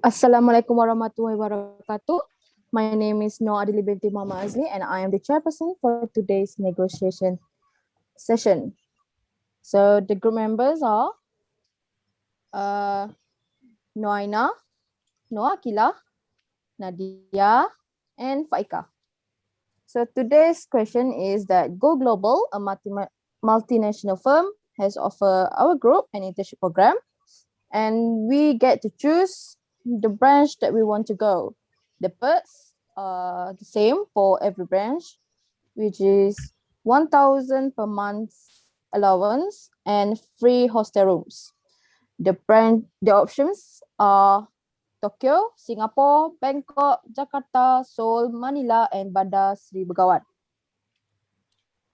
Assalamualaikum warahmatullahi wabarakatuh. My name is Noor Adili binti Mama Azli and I am the chairperson for today's negotiation session. So the group members are Noaina, Noah Akila, Nadia and Faika. So today's question is that Go Global, a multinational firm, has offered our group an internship program and we get to choose the branch that we want to go. The perks are the same for every branch, which is 1,000 per month allowance and free hostel rooms. The options are Tokyo, Singapore, Bangkok, Jakarta, Seoul, Manila, and Bandar Sri Begawan.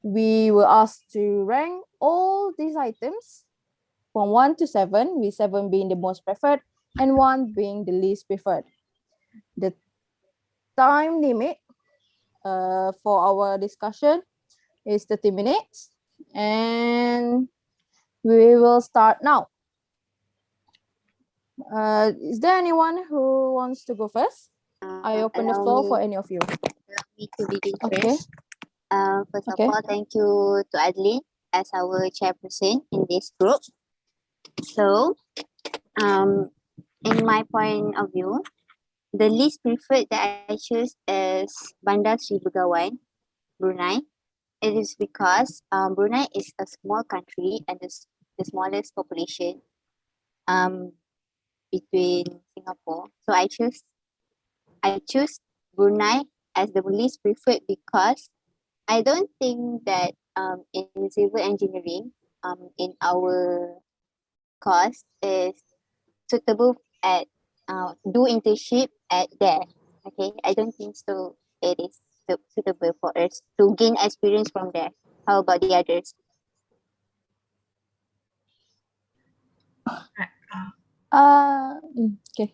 We were asked to rank all these items from 1 to 7, with 7 being the most preferred and 1 being the least preferred. The time limit for our discussion is 30 minutes and we will start now. Is there anyone who wants to go first? I open the floor for any of you. Allow me to begin Okay. first. First of all, thank you to Adeline as our chairperson in this group. So, in my point of view, the least preferred that I choose is Bandar Sri Begawan, Brunei. It is because Brunei is a small country and the smallest population um, between Singapore. So I choose Brunei as the least preferred because I don't think that in civil engineering in our course is suitable at do internship at there. Okay, I don't think so. It is suitable for us to gain experience from there. How about the others? Okay.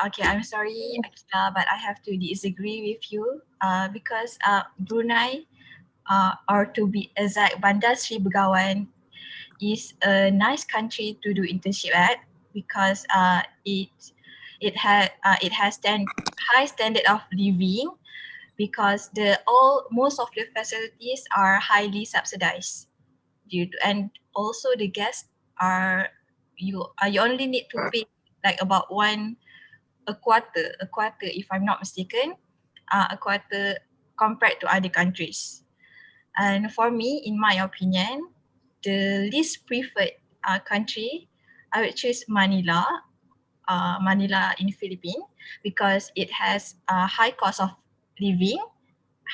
Okay, I'm sorry, Akila, but I have to disagree with you because Brunei, or to be exact, Bandar Sri Begawan is a nice country to do internship at because it has high standard of living because most of the facilities are highly subsidized and also the guests are you only need to pay like about a quarter if I'm not mistaken, a quarter compared to other countries. And for me, in my opinion, the least preferred country, I would choose Manila, Manila in Philippines, because it has a high cost of living,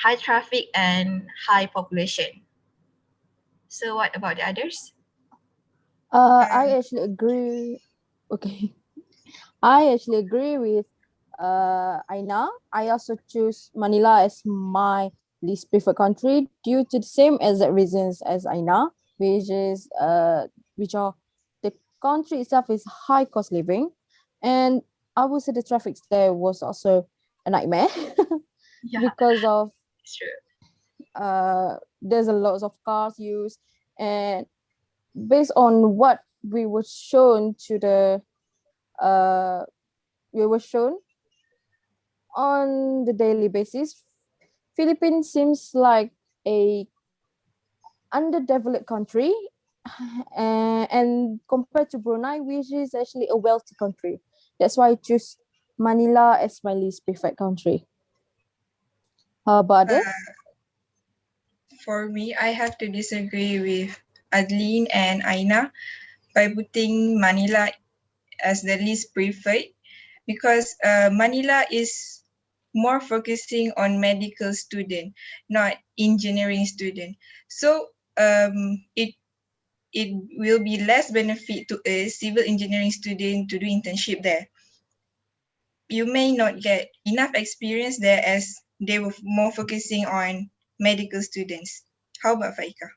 high traffic, and high population. So what about the others? I actually agree. Okay. I actually agree with Aina. I also choose Manila as my least preferred country due to the same exact reasons as Aina, which are the country itself is high cost living, and I would say the traffic there was also a nightmare Yeah, because of it's true. there's a lot of cars used, and based on what we were shown to the we were shown on the daily basis, Philippines seems like a underdeveloped country, and compared to Brunei, which is actually a wealthy country. That's why I choose Manila as my least preferred country. How about this? For me, I have to disagree with Adeline and Aina by putting Manila as the least preferred because Manila is more focusing on medical student, not engineering student. So it will be less benefit to a civil engineering student to do internship there. You may not get enough experience there as they were more focusing on medical students. How about Faika?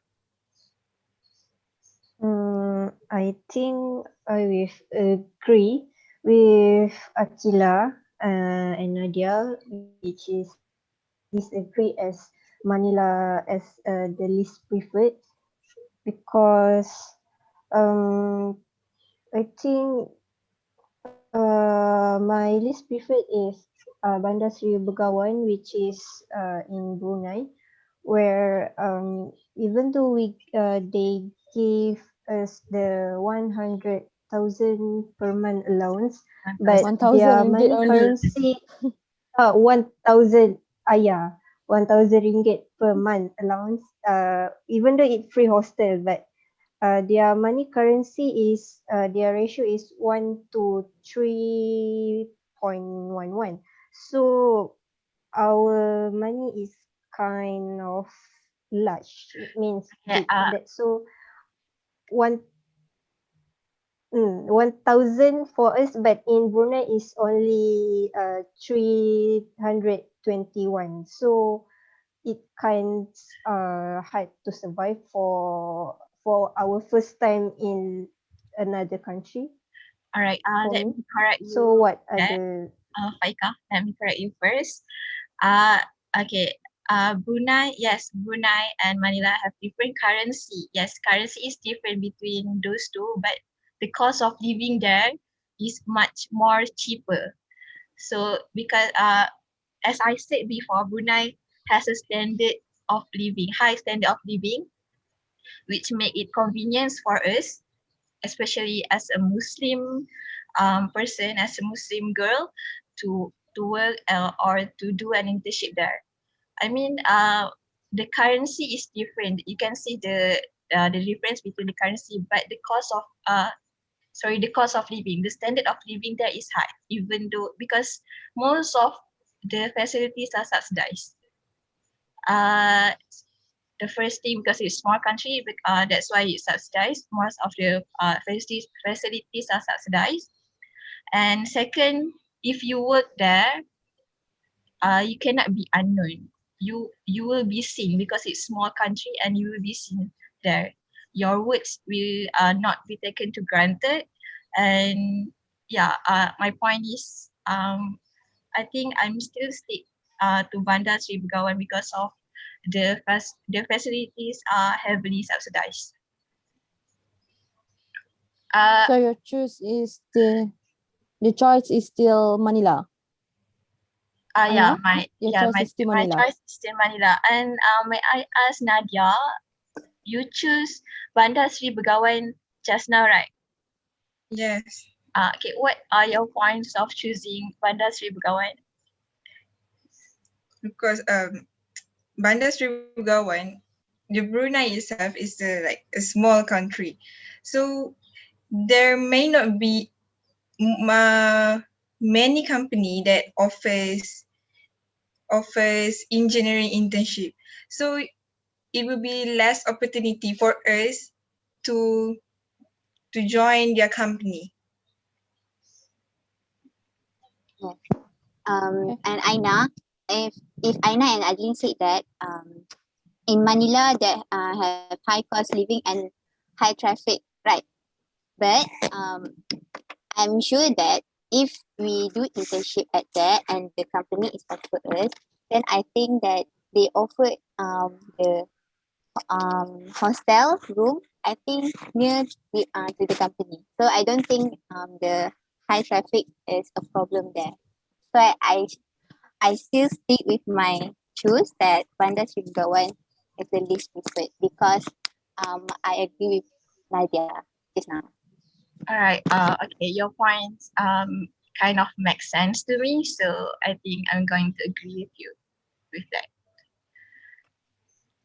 I think I will agree with Akila and Nadia, which is disagree as Manila as the least preferred because I think My least preferred is Bandar Seri Begawan, which is in Brunei, where even though they give us the 100,000 per month allowance, but 1,000. 1,000 their ringgit money only. currency 1,000 yeah 1,000 ringgit per month allowance. Even though it's free hostel, but their money currency is their ratio is 1 to 3.11. So our money is kind of large. It means Okay, big. That so one 1,000 for us, but in Brunei is only 321. So it kind hard to survive for our first time in another country all right. for Let me. me correct So you. what are That the Faika, let me correct you first. Uh, okay. Brunei, yes, Brunei and Manila have different currency. Yes, currency is different between those two, but the cost of living there is much more cheaper. So because as I said before, Brunei has a standard of living, high standard of living, which make it convenience for us, especially as a Muslim person, as a Muslim girl, to work or to do an internship there. I mean, the currency is different. You can see the difference between the currency, but the cost of living, the standard of living there is high, even though because most of the facilities are subsidized. Uh, the first thing because it's small country, that's why it's subsidized. Most of the facilities are subsidized. And second, if you work there, you cannot be unknown. You will be seen because it's small country and you will be seen there. Your words will not be taken to granted. And yeah, my point is I think I'm still stick to Bandar Sri Begawan because of the facilities are heavily subsidized. Uh, So your choice is the choice is still Manila. yeah, Aina, your choice is still my Manila. choice is still Manila. And may I ask Nadia, you choose Bandar Sri Begawan just now, right? Yes, Okay, what are your points of choosing Bandar Sri Begawan? because Bandar Seri Begawan, the Brunei itself is like a small country, so there may not be many company that offers engineering internship. So it will be less opportunity for us to join their company. Yes. Okay. And Aina, if Aina and Adeline said that in Manila that have high cost living and high traffic, right? But I'm sure that if we do internship at there and the company is offer us, then I think that they offer the hostel room. I think near to the company, so I don't think the high traffic is a problem there. So I still stick with my choose that Bandar Sribegawan is the least preferred because I agree with Nadia just now. All right. Okay, your points kind of make sense to me, so I think I'm going to agree with you with that.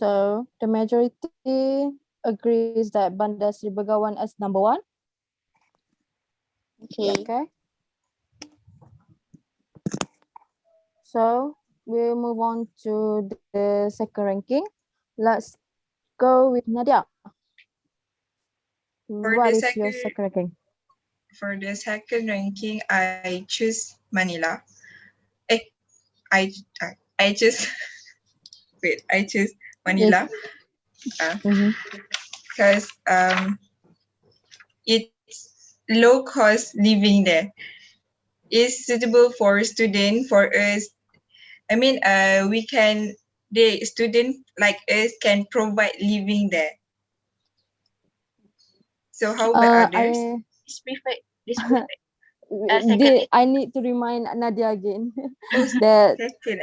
So the majority agrees that Bandar Seri Begawan as number one. Okay. Okay. So we'll move on to the second ranking. Let's go with Nadia. For What the is your second second ranking? ranking, I choose Manila. Eh, I I choose wait, I choose Yes. Manila. Mm-hmm. Because it's low cost living there. It's suitable for student for us. I mean, we can the student like us can provide living there. So how about others? I This perfect. This perfect. Secondly, I need to remind Nadia again Oh, that second.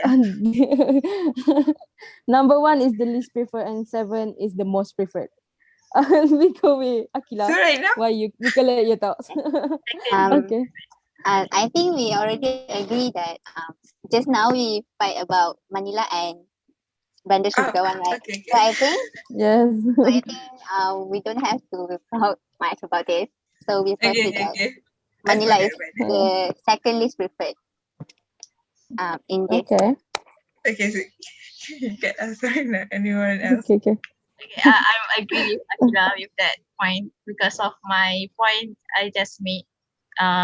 number one is the least preferred and seven is the most preferred. We go with So Akila. right now, Why you recollect your thoughts? second, Okay. And I think we already agree that just now we fight about Manila and Bandar Sri oh, Begawan, right? okay, So okay. Yes. we don't have to talk much about this. So we Okay, proceed okay, that okay. I Manila forgot is about that. the second least preferred in this. Okay. Okay, so you can ask anyone else. Okay. Okay. okay, I agree with Akila with that point because of my point I just made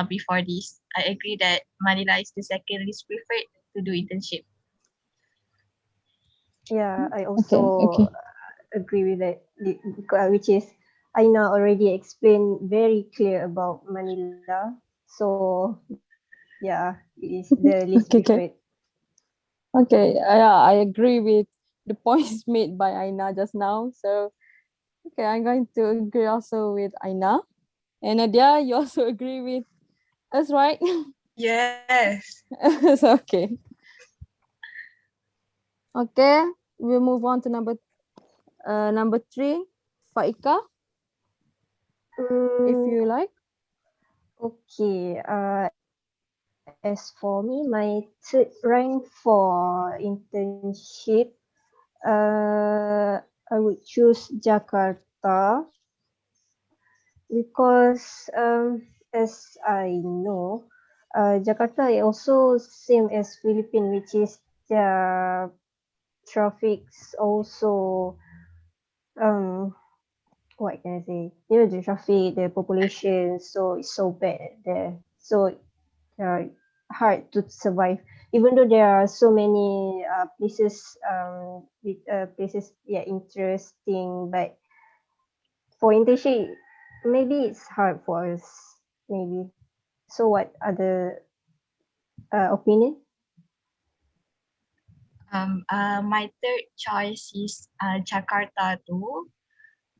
before this. I agree that Manila is the second least preferred to do internship. Yeah, I Okay. also Okay. agree with that, which is Aina already explained very clear about Manila. So yeah, it is the least preferred. Okay. Okay. Okay. Yeah, I agree with the points made by Aina just now. So okay, I'm going to agree also with Aina. And Nadia, you also agree with us, right? Yes. So, okay. Okay. We'll move on to number three, Faika, if Mm, you like. okay. As for me, my third rank for internship, I would choose Jakarta because as I know, Jakarta is also same as Philippines, which is the traffic's also um what can I say? You know, the traffic, the population, so it's so bad there. So uh, hard to survive. Even though there are so many places with places yeah interesting, but for internship maybe it's hard for us maybe. So what other opinion? My third choice is Jakarta too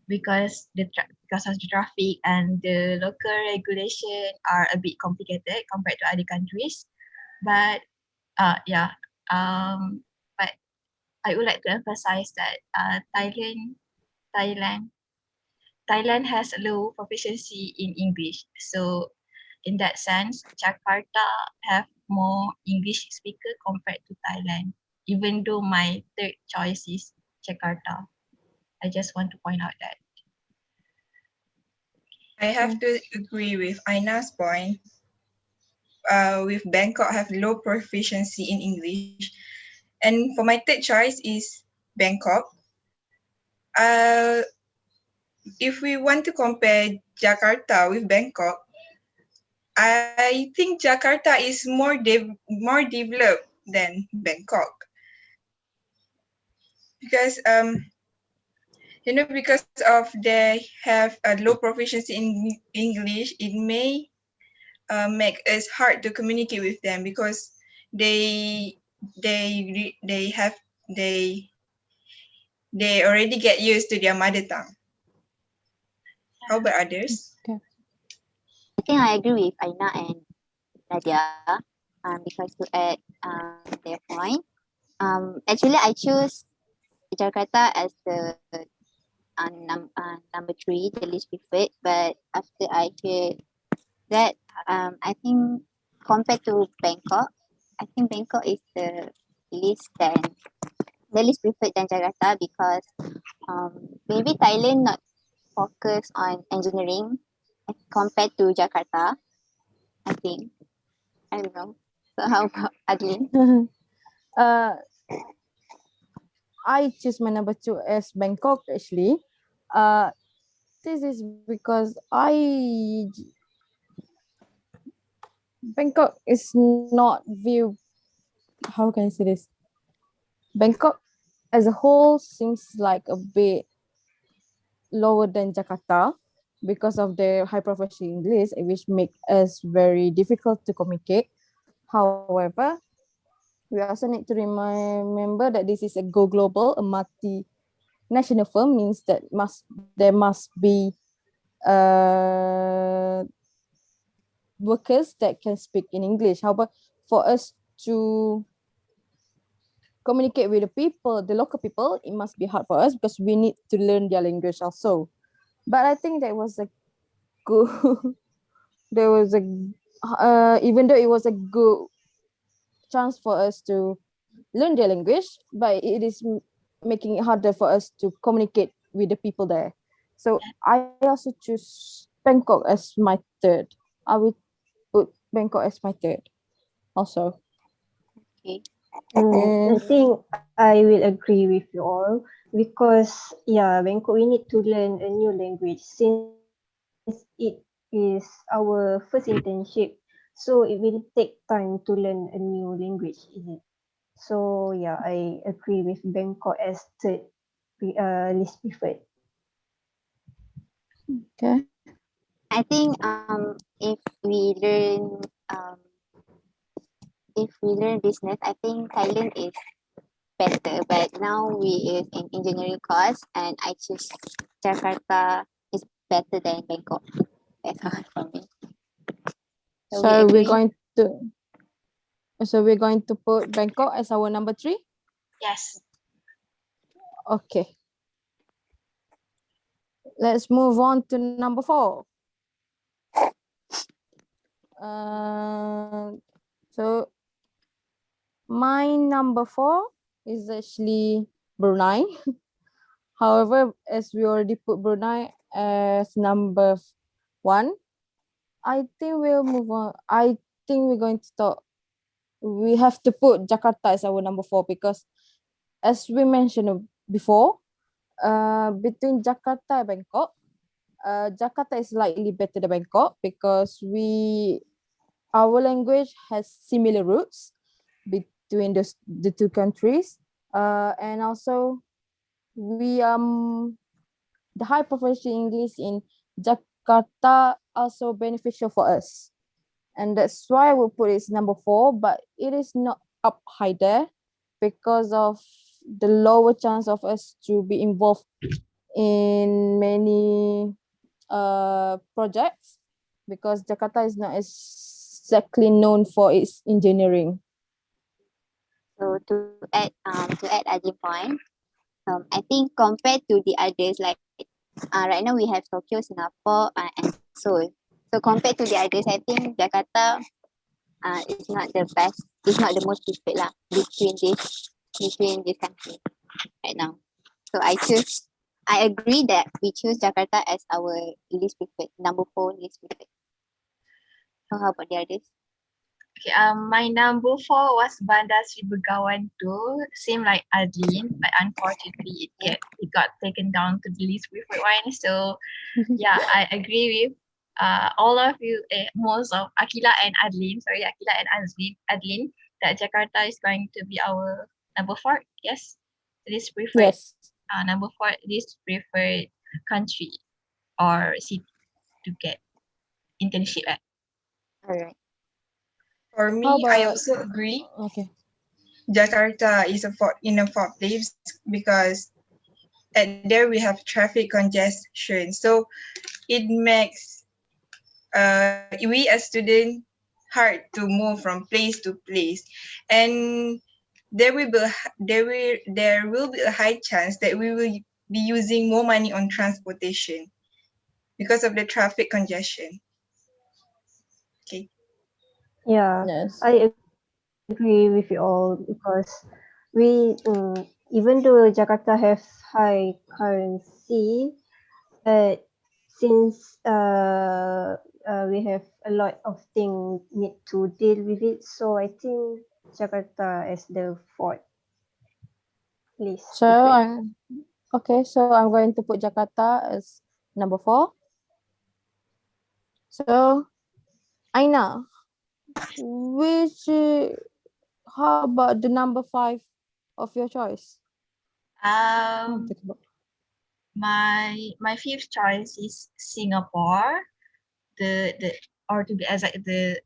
because because of the traffic and the local regulation are a bit complicated compared to other countries. But yeah, um, but I would like to emphasize that Thailand, Thailand has low proficiency in English. So in that sense, Jakarta have more English speaker compared to Thailand. Even though my third choice is Jakarta, I just want to point out that. I have to agree with Aina's point. With Bangkok have low proficiency in English. And for my third choice is Bangkok. Uh, if we want to compare Jakarta with Bangkok, I think Jakarta is more developed than Bangkok because because of they have a low proficiency in English, it may make it hard to communicate with them because they they have they they already get used to their mother tongue. How about others? Okay. I think I agree with Aina and Nadia because to add their point. Actually, I choose Jakarta as the number three, the least preferred. But after I heard that, I think compared to Bangkok, I think Bangkok is least than the least preferred than Jakarta because maybe Thailand not focus on engineering as compared to Jakarta. I think I don't know. So how about Adeline? uh, I choose my number two as Bangkok actually. Uh, this is because Bangkok is not viewed. How can I say this? Bangkok as a whole seems like a bit lower than Jakarta because of their high proficiency English, which make us very difficult to communicate. However, we also need to remember that this is a go global, a multinational firm means that there must be uh, workers that can speak in English. However, for us to communicate with the people, the local people, it must be hard for us because we need to learn their language also. But I think that was a good, there was a, even though it was a good chance for us to learn their language, but it is making it harder for us to communicate with the people there. So I also choose Bangkok as my third. I will put Bangkok as my third also. Okay. I And think I will agree with you all because yeah, Bangkok we need to learn a new language since it is our first internship. So it will take time to learn a new language, is it? So yeah, I agree with Bangkok as third least preferred. okay. I think if we learn business, I think Thailand is better. But now we is in engineering course, and I choose Jakarta is better than Bangkok. That's all from me. So we So we're agree. going to put Bangkok as our number three. Yes. Okay. Let's move on to number four. Uh, so my number four is actually Brunei. However, as we already put Brunei as number one, I think we'll move on. I think we're going to talk. We have to put Jakarta as our number four because, as we mentioned before, between Jakarta and Bangkok, Jakarta is slightly better than Bangkok because our language has similar roots between the two countries, and also we the high proficiency English in Jakarta also beneficial for us, and that's why we put it number four. But it is not up high there because of the lower chance of us to be involved in many projects because Jakarta is not exactly known for its engineering. So to add Ajin point, I think compared to the others, like right now we have Tokyo, Singapore, and Seoul. So compared to the others, I think Jakarta is not the best. It's not the most preferred lah between this country right now. So I agree that we choose Jakarta as our least preferred, number four least preferred. So how about the others? Okay, my number four was Bandar Sri Begawan too, same like Adlin, but unfortunately it got taken down to the least preferred one. So yeah, I agree with all of you, most of Akila and Adlin, Adlin, that Jakarta is going to be our number four. Yes, least preferred, Yes. number four least preferred country or city to get internship at. All right. For How me, I about also agree. okay? Jakarta is in a fourth place because at there we have traffic congestion. So it makes we as students hard to move from place to place, and there will be a high chance that we will be using more money on transportation because of the traffic congestion. Okay. Yeah, Yes. I agree with you all because even though Jakarta has high currency, but since we have a lot of things need to deal with it, so I think Jakarta is the fourth least So preferred. okay. So I'm going to put Jakarta as number four. So Aina, which how about the number five of your choice? I'm Um, thinking about. my fifth choice is Singapore. The or to be exact, the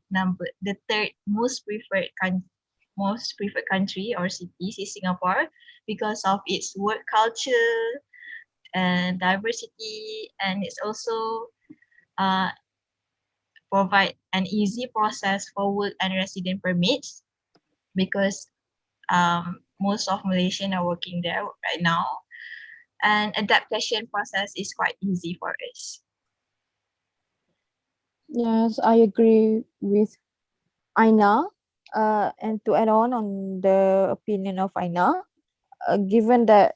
third most preferred country or cities is Singapore because of its work culture and diversity, and it's also uh provide an easy process for work and resident permits because most of Malaysian are working there right now, and adaptation process is quite easy for us. Yes, I agree with Aina. And to add on the opinion of Aina, given that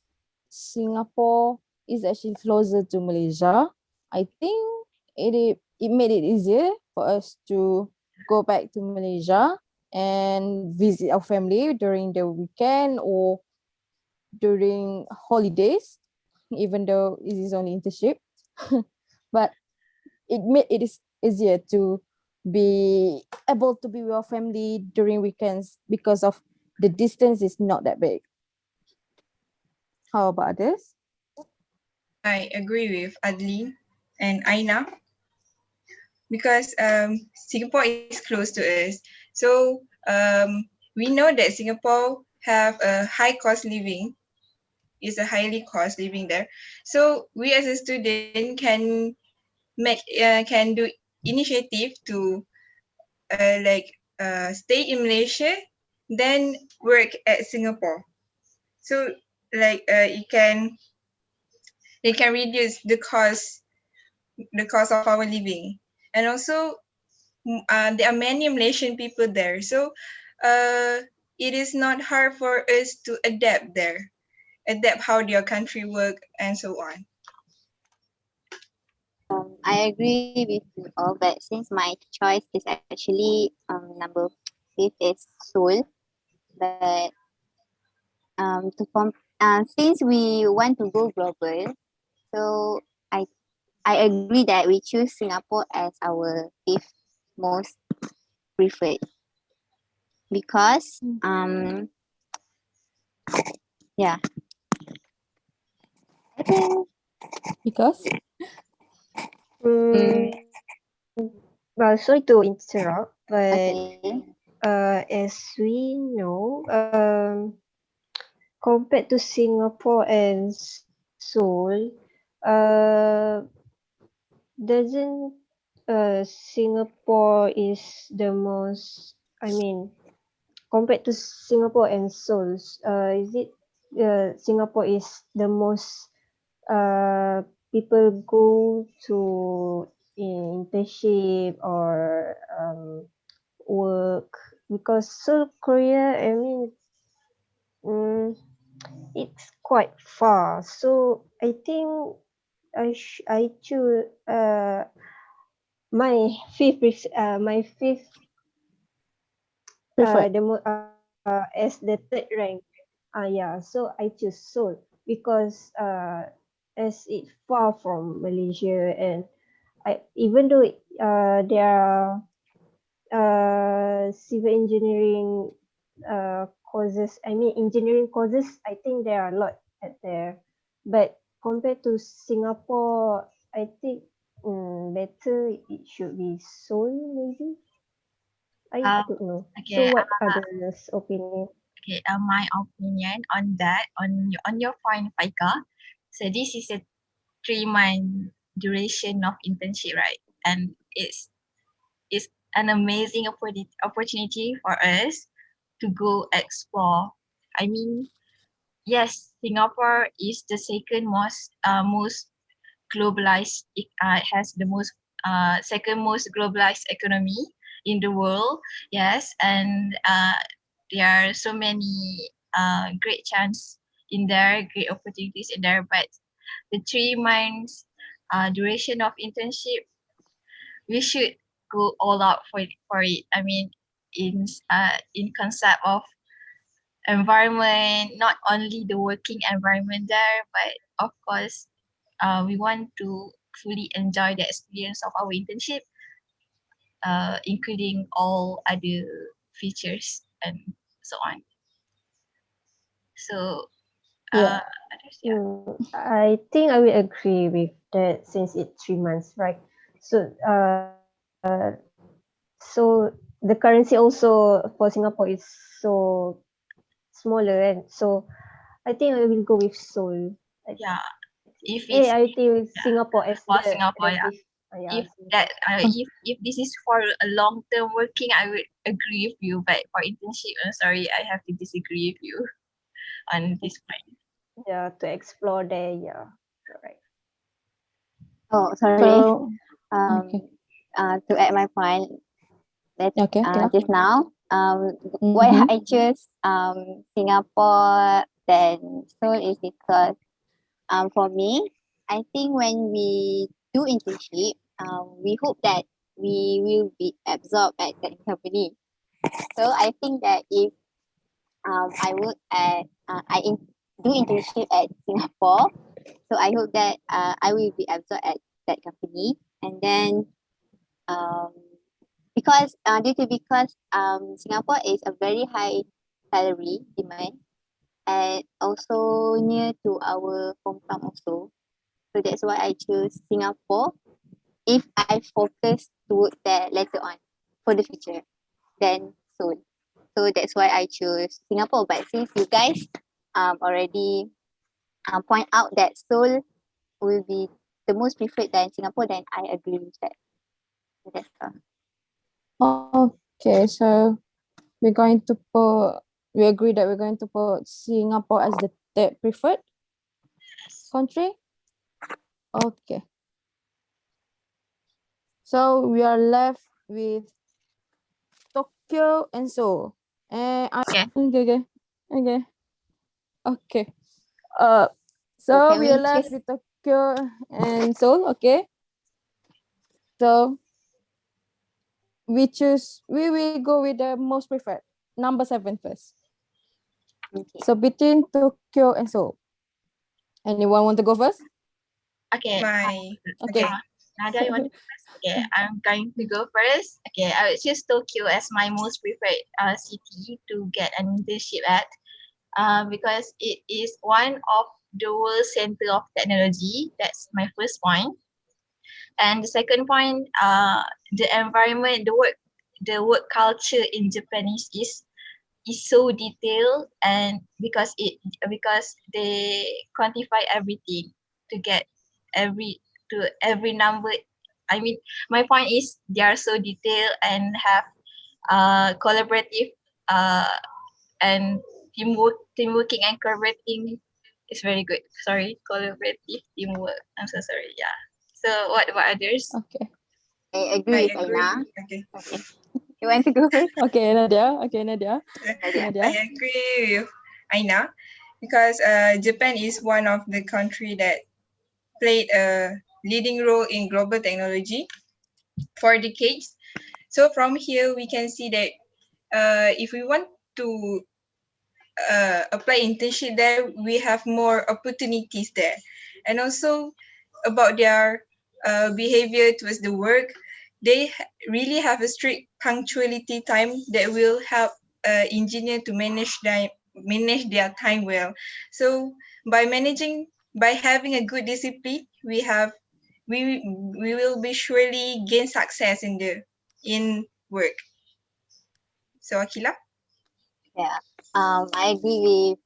Singapore is actually closer to Malaysia, I think it made it easier for us to go back to Malaysia and visit our family during the weekend or during holidays, even though it is only internship. But it made it is easier to be able to be with your family during weekends because of the distance is not that big. How about this? I agree with Adeline and Aina because Singapore is close to us. So we know that Singapore have a high cost living, is a highly cost living there. So we as a student can do initiative to like stay in Malaysia, then work at Singapore. So like it can reduce the cost of our living, and also there are many Malaysian people there. So it is not hard for us to adapt there, adapt how their country work and so on. I agree with you all, but since my choice is actually number fifth is Seoul, but since we want to go global, so I I agree that we choose Singapore as our fifth most preferred because yeah, I think Because mm, Well, sorry to interrupt, but okay. as we know, compared to Singapore and Seoul, doesn't Singapore is the most, I mean, compared to Singapore and Seoul, is it Singapore is the most people go to internship or work, because South Korea, I mean, mm, it's quite far. So I think I choose my fifth preferred. as the third rank. Yeah, so I choose Seoul because as it far from Malaysia, and I even though there are civil engineering courses, I mean engineering courses, I think there are a lot at there, but compared to Singapore, I think better it should be Seoul maybe. I Um, don't know. So okay, what others opinion? okay. My opinion on that, on your point, Faika. So this is a 3 month duration of internship, right? And it's an amazing opportunity for us to go explore. I mean, yes, Singapore is the second most globalized. It has the second most globalized economy in the world. Yes, and there are so many great chance in there, great opportunities in there. But the 3 months duration of internship, we should go all out for it. I mean, in concept of environment, not only the working environment there, but of course, we want to fully enjoy the experience of our internship, including all other features and so on. So, Yeah. others, yeah, I think I will agree with that since it's 3 months, right? So so the currency also for Singapore is so smaller, and so I think I will go with Seoul. yeah. If I it's think with yeah, Singapore as for the Singapore, yeah, fifth. Yeah, if that Singapore. if this is for a long term working, I would agree with you. But for internship, I'm sorry, I have to disagree with you on this point. Yeah, to explore there. Yeah, correct. Oh, sorry. So, okay. To add my point, that Okay, Akila. just now, why Mm-hmm. I choose Singapore than Seoul is because for me, I think when we do internship, we hope that we will be absorbed at that company. So I think that if I work at do internship at Singapore, so I hope that I will be absorbed at that company, and then um, because Singapore is a very high salary demand and also near to our hometown also. So that's why I choose Singapore if I focus to work there later on for the future, then soon. So that's why I choose Singapore. But since you guys already point out that Seoul will be the most preferred than Singapore, then I agree with that. So that's all. Okay, so we're going to put, we agree that we're going to put Singapore as the third preferred country. Okay. So we are left with Tokyo and Seoul. And Okay. okay. Okay. Uh, So so can we are we left choose? with Tokyo and Seoul. Okay. So we will go with the most preferred, number 7 first. Okay. So between Tokyo and Seoul. Anyone want to go first? Okay. My Okay. okay. Uh, Nadia, you want to go first? Okay, I'm going to go first. Okay, I would choose Tokyo as my most preferred city to get an internship at. Because it is one of the world center of technology. That's my first point. And the second point, the environment, the work culture in Japanese is so detailed, and because they quantify everything to get every number. I mean, my point is they are so detailed and have collaborative uh and teamworking and collaborating is very good. Sorry, collaborative teamwork. I'm so sorry. Yeah. So what about others? Okay. I agree I with agree. Aina. Okay. Okay. You want to go first? Okay, Nadia. Okay, Nadia. Nadia. I Nadia. agree with Aina because Japan is one of the country that played a leading role in global technology for decades. So from here we can see that if we want to apply internship there, we have more opportunities there, and also about their behavior towards the work, they really have a strict punctuality time that will help engineer to manage their time well. So by having a good discipline, we will be surely gain success in work. So Akila. Yeah. I agree with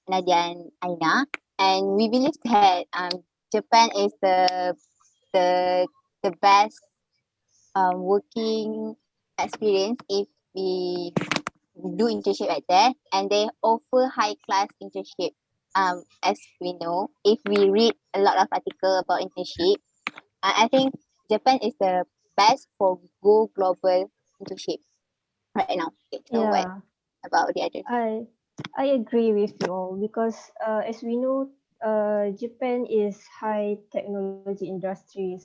Nadia and Aina, and we believe that Japan is the the best working experience if we do internship at there, and they offer high class internship. As we know, if we read a lot of article about internship, I think Japan is the best for go global internship right now. Okay, so what Yeah, about the others? I I agree with you all because as we know, Japan is high technology industry,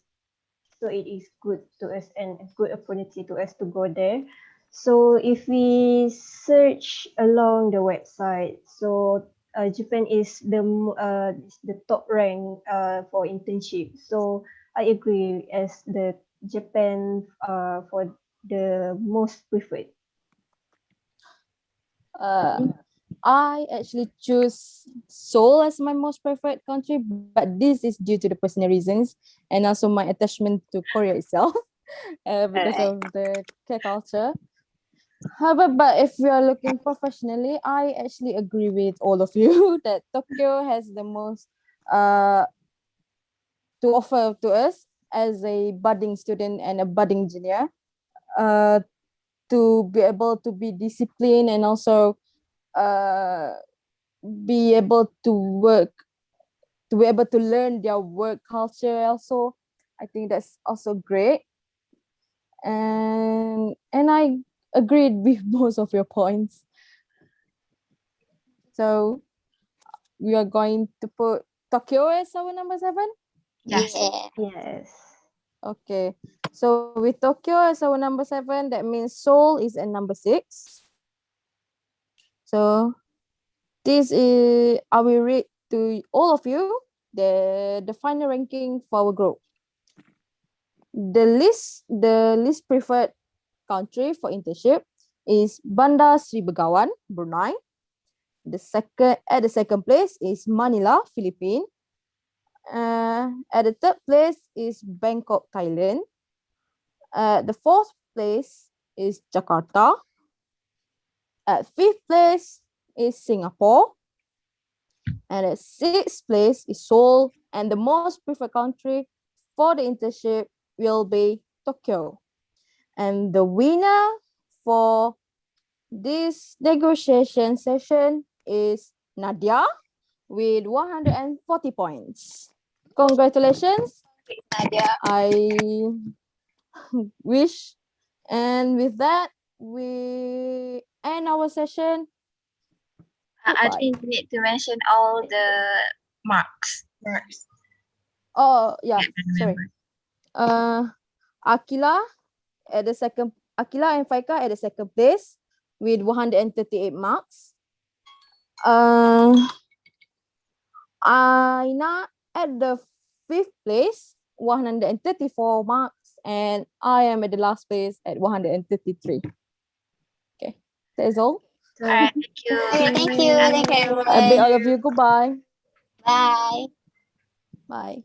so it is good to us and a good opportunity to us to go there. So if we search along the website, so Japan is is the top rank for internship. So I agree as the Japan for the most preferred. Uh, I actually choose Seoul as my most preferred country, but this is due to the personal reasons and also my attachment to Korea itself, because Alright. of the K culture. However, but if we are looking professionally, I actually agree with all of you that Tokyo has the most uh to offer to us, as a budding student and a budding engineer, uh, to be able to be disciplined and also uh, be able to work, to be able to learn their work culture also. I think that's also great. And I agreed with most of your points. So we are going to put Tokyo as our number 7. Yes. Yeah. Yes. Okay. So with Tokyo as our number 7, that means Seoul is at number 6. So this is, I will read to all of you the final ranking for our group. The least preferred country for internship is Bandar Sri Begawan, Brunei. At the second place is Manila, Philippines. At the third place is Bangkok, Thailand. The fourth place is Jakarta. At fifth place is Singapore. And at sixth place is Seoul. And the most preferred country for the internship will be Tokyo. And the winner for this negotiation session is Nadia with 140 points. Congratulations. Nadia. I wish. And with that, we end our session. I Goodbye. think we need to mention all the marks. Marks. Oh, yeah, I can sorry. remember. Uh, Akila Akila and Faika at the second place with 138 marks. Aina at the fifth place, 134 marks, and I am at the last place at 133. Okay, that is all. So, All right. Thank you. Okay, thank you. Thank you, I bid everyone. all of you goodbye. Bye. Bye.